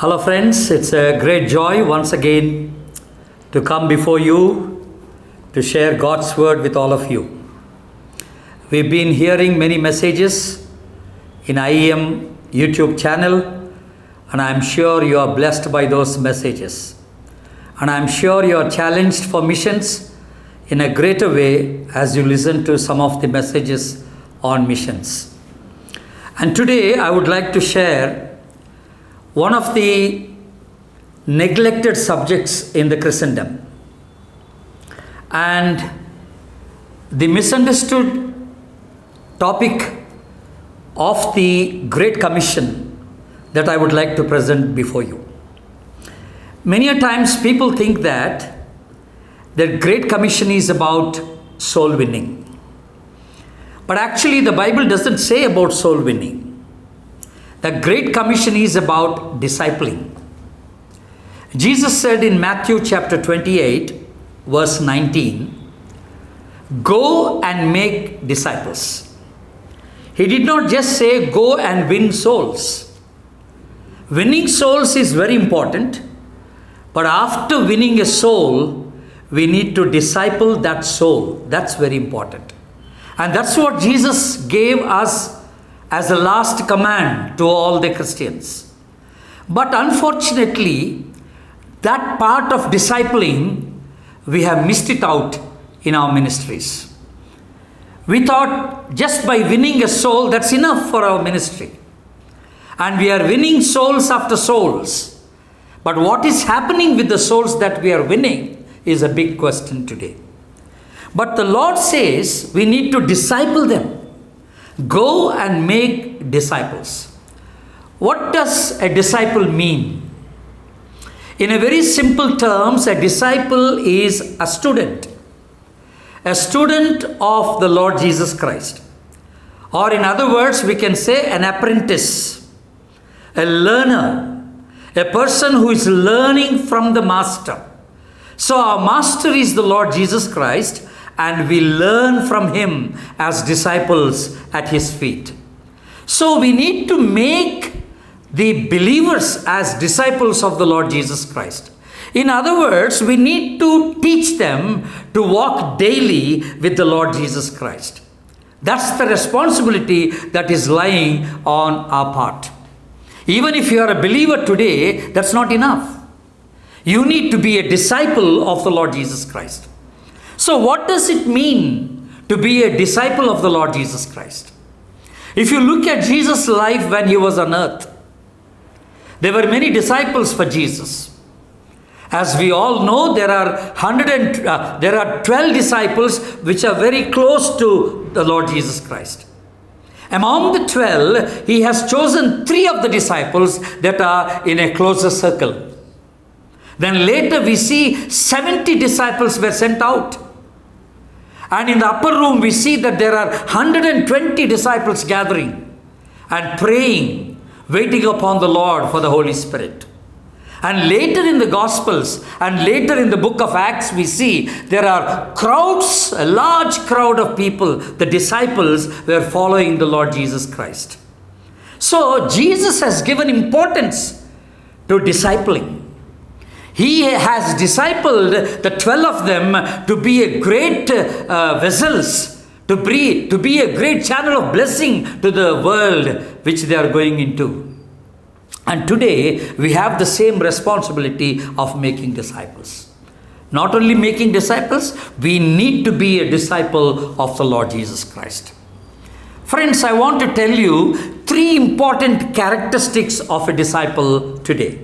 Hello, friends. It's a great joy once again to come before you to share God's word with all of you. We've been hearing many messages in IEM YouTube channel, and I'm sure you are blessed by those messages. And I'm sure you are challenged for missions in a greater way as you listen to some of the messages on missions. And today I would like to share one of the neglected subjects in the Christendom and the misunderstood topic of the Great Commission that I would like to present before you. Many a times people think that the Great Commission is about soul winning. But actually the Bible doesn't say about soul winning. The Great Commission is about discipling. Jesus said in Matthew chapter 28, verse 19, "Go and make disciples." He did not just say go and win souls. Winning souls is very important, but after winning a soul, we need to disciple that soul. That's very important. And that's what Jesus gave us as a last command to all the Christians. But unfortunately, that part of discipling, we have missed it out in our ministries. We thought just by winning a soul, that's enough for our ministry. And we are winning souls after souls. But what is happening with the souls that we are winning is a big question today. But the Lord says we need to disciple them. Go and make disciples. What does a disciple mean? In a very simple terms, a disciple is a student of the Lord Jesus Christ. Or in other words, we can say an apprentice, a learner, a person who is learning from the master. So our master is the Lord Jesus Christ, and we learn from him as disciples at his feet. So we need to make the believers as disciples of the Lord Jesus Christ. In other words, we need to teach them to walk daily with the Lord Jesus Christ. That's the responsibility that is lying on our part. Even if you are a believer today, that's not enough. You need to be a disciple of the Lord Jesus Christ. So what does it mean to be a disciple of the Lord Jesus Christ? If you look at Jesus' life when he was on earth, there were many disciples for Jesus. As we all know, there are 12 disciples which are very close to the Lord Jesus Christ. Among the 12, he has chosen 3 of the disciples that are in a closer circle. Then later we see 70 disciples were sent out. And in the upper room we see that there are 120 disciples gathering and praying, waiting upon the Lord for the Holy Spirit. And later in the Gospels and later in the book of Acts we see there are crowds, a large crowd of people, the disciples were following the Lord Jesus Christ. So Jesus has given importance to discipling. He has discipled the 12 of them to be a great vessels, to be a great channel of blessing to the world which they are going into. And today we have the same responsibility of making disciples. Not only making disciples, we need to be a disciple of the Lord Jesus Christ. Friends, I want to tell you 3 important characteristics of a disciple today.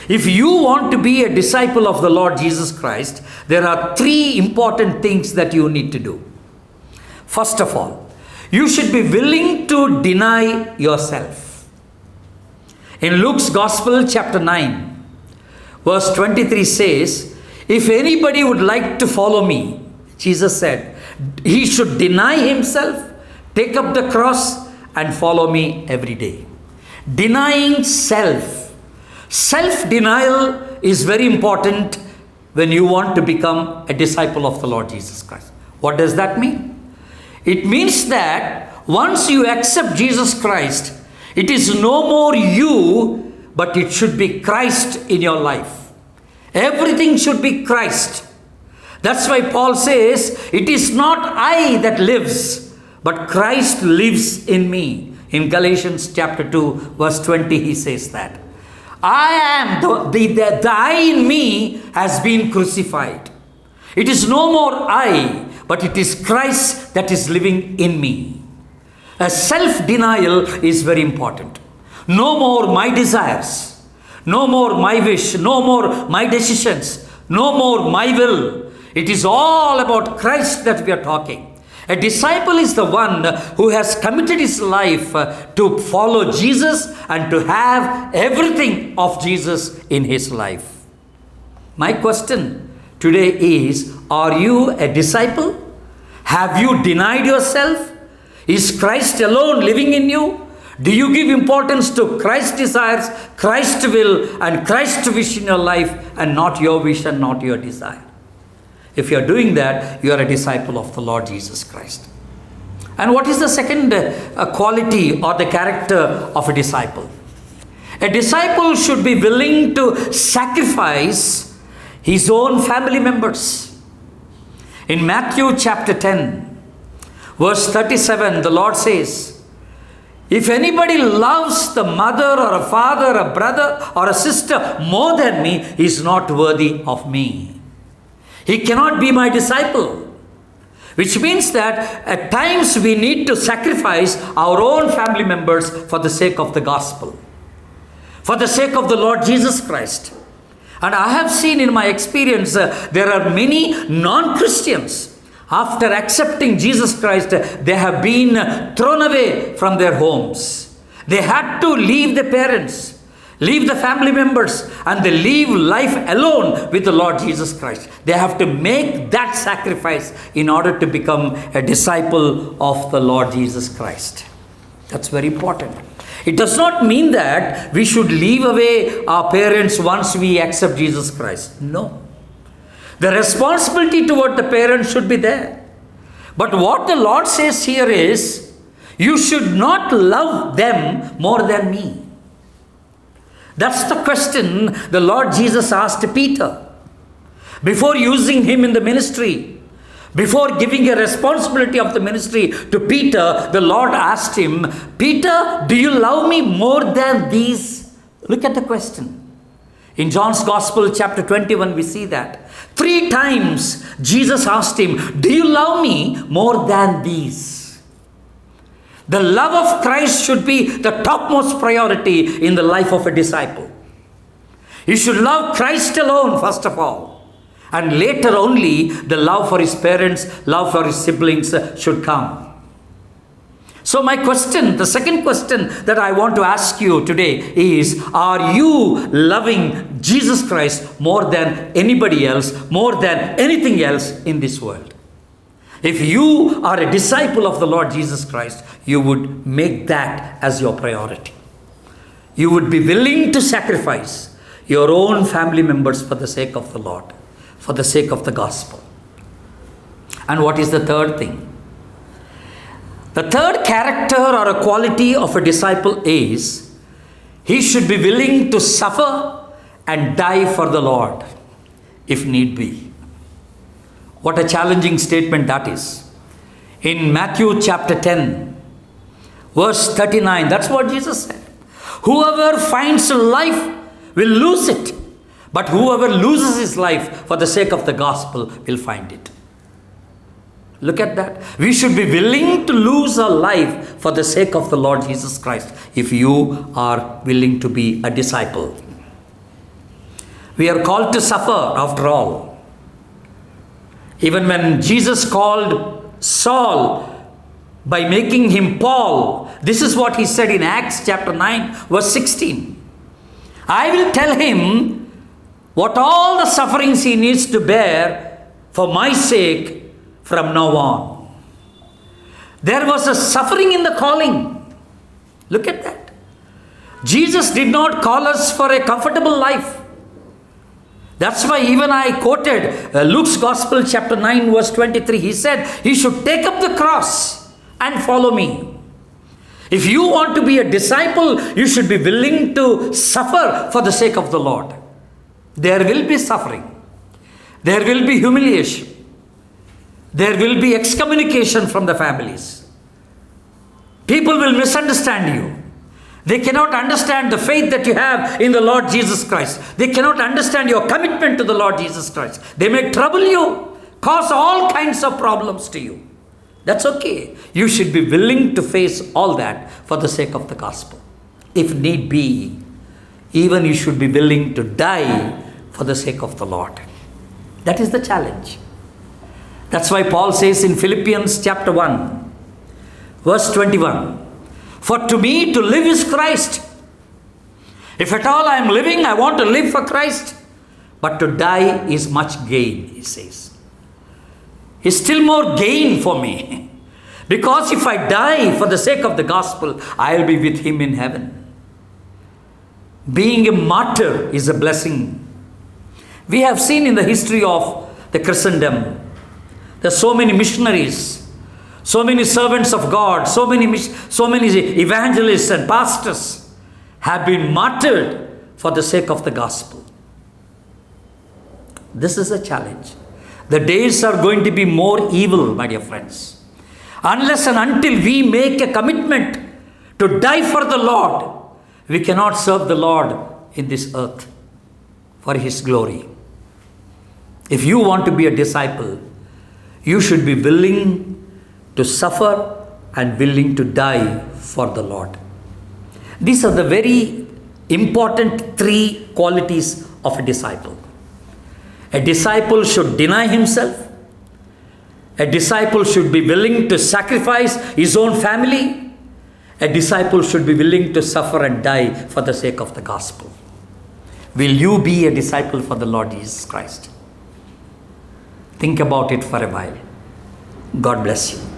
If you want to be a disciple of the Lord Jesus Christ, there are 3 important things that you need to do. First of all, you should be willing to deny yourself. In Luke's Gospel, chapter 9, verse 23 says, "If anybody would like to follow me," Jesus said, "he should deny himself, take up the cross, and follow me every day." Denying self. Self-denial is very important when you want to become a disciple of the Lord Jesus Christ. What does that mean? It means that once you accept Jesus Christ, it is no more you, but it should be Christ in your life. Everything should be Christ. That's why Paul says, it is not I that lives, but Christ lives in me. In Galatians chapter 2, verse 20, he says that. I am, the I in me has been crucified. It is no more I, but it is Christ that is living in me. A self-denial is very important. No more my desires, no more my wish, no more my decisions, no more my will. It is all about Christ that we are talking. A disciple is the one who has committed his life to follow Jesus and to have everything of Jesus in his life. My question today is, are you a disciple? Have you denied yourself? Is Christ alone living in you? Do you give importance to Christ's desires, Christ's will, and Christ's wish in your life, and not your wish and not your desire? If you are doing that, you are a disciple of the Lord Jesus Christ. And what is the second quality or the character of a disciple? A disciple should be willing to sacrifice his own family members. In Matthew chapter 10, verse 37, the Lord says, if anybody loves the mother or a father, a brother or a sister more than me, he is not worthy of me. He cannot be my disciple. Which means that at times we need to sacrifice our own family members for the sake of the gospel, for the sake of the Lord Jesus Christ. And I have seen in my experience, there are many non-Christians, after accepting Jesus Christ, they have been thrown away from their homes. They had to leave the parents, leave the family members, and they live life alone with the Lord Jesus Christ. They have to make that sacrifice in order to become a disciple of the Lord Jesus Christ. That's very important. It does not mean that we should leave away our parents once we accept Jesus Christ. No. The responsibility toward the parents should be there. But what the Lord says here is, you should not love them more than me. That's the question the Lord Jesus asked Peter. Before using him in the ministry, before giving a responsibility of the ministry to Peter, the Lord asked him, Peter, do you love me more than these? Look at the question. In John's Gospel, chapter 21, we see that. 3 times Jesus asked him, do you love me more than these? The love of Christ should be the topmost priority in the life of a disciple. You should love Christ alone, first of all. And later only, the love for his parents, love for his siblings should come. So my question, the second question that I want to ask you today is, are you loving Jesus Christ more than anybody else, more than anything else in this world? If you are a disciple of the Lord Jesus Christ, you would make that as your priority. You would be willing to sacrifice your own family members for the sake of the Lord, for the sake of the gospel. And what is the third thing? The third character or a quality of a disciple is, he should be willing to suffer and die for the Lord, if need be. What a challenging statement that is. In Matthew chapter 10, verse 39, that's what Jesus said. Whoever finds life will lose it, but whoever loses his life for the sake of the gospel will find it. Look at that. We should be willing to lose our life for the sake of the Lord Jesus Christ, if you are willing to be a disciple. We are called to suffer after all. Even when Jesus called Saul by making him Paul, this is what he said in Acts chapter 9, verse 16. I will tell him what all the sufferings he needs to bear for my sake from now on. There was a suffering in the calling. Look at that. Jesus did not call us for a comfortable life. That's why even I quoted Luke's Gospel chapter 9 verse 23. He said he should take up the cross and follow me. If you want to be a disciple, you should be willing to suffer for the sake of the Lord. There will be suffering. There will be humiliation. There will be excommunication from the families. People will misunderstand you. They cannot understand the faith that you have in the Lord Jesus Christ. They cannot understand your commitment to the Lord Jesus Christ. They may trouble you, cause all kinds of problems to you. That's okay. You should be willing to face all that for the sake of the gospel. If need be, even you should be willing to die for the sake of the Lord. That is the challenge. That's why Paul says in Philippians chapter 1, verse 21, for to me to live is Christ. If at all I am living, I want to live for Christ. But to die is much gain, he says. It's still more gain for me. Because if I die for the sake of the gospel, I will be with him in heaven. Being a martyr is a blessing. We have seen in the history of the Christendom, there are so many missionaries, so many servants of God, so many evangelists and pastors have been martyred for the sake of the gospel. This is a challenge. The days are going to be more evil, my dear friends. Unless and until we make a commitment to die for the Lord, we cannot serve the Lord in this earth for his glory. If you want to be a disciple, you should be willing to suffer and willing to die for the Lord. These are the very important three qualities of a disciple. A disciple should deny himself. A disciple should be willing to sacrifice his own family. A disciple should be willing to suffer and die for the sake of the gospel. Will you be a disciple for the Lord Jesus Christ? Think about it for a while. God bless you.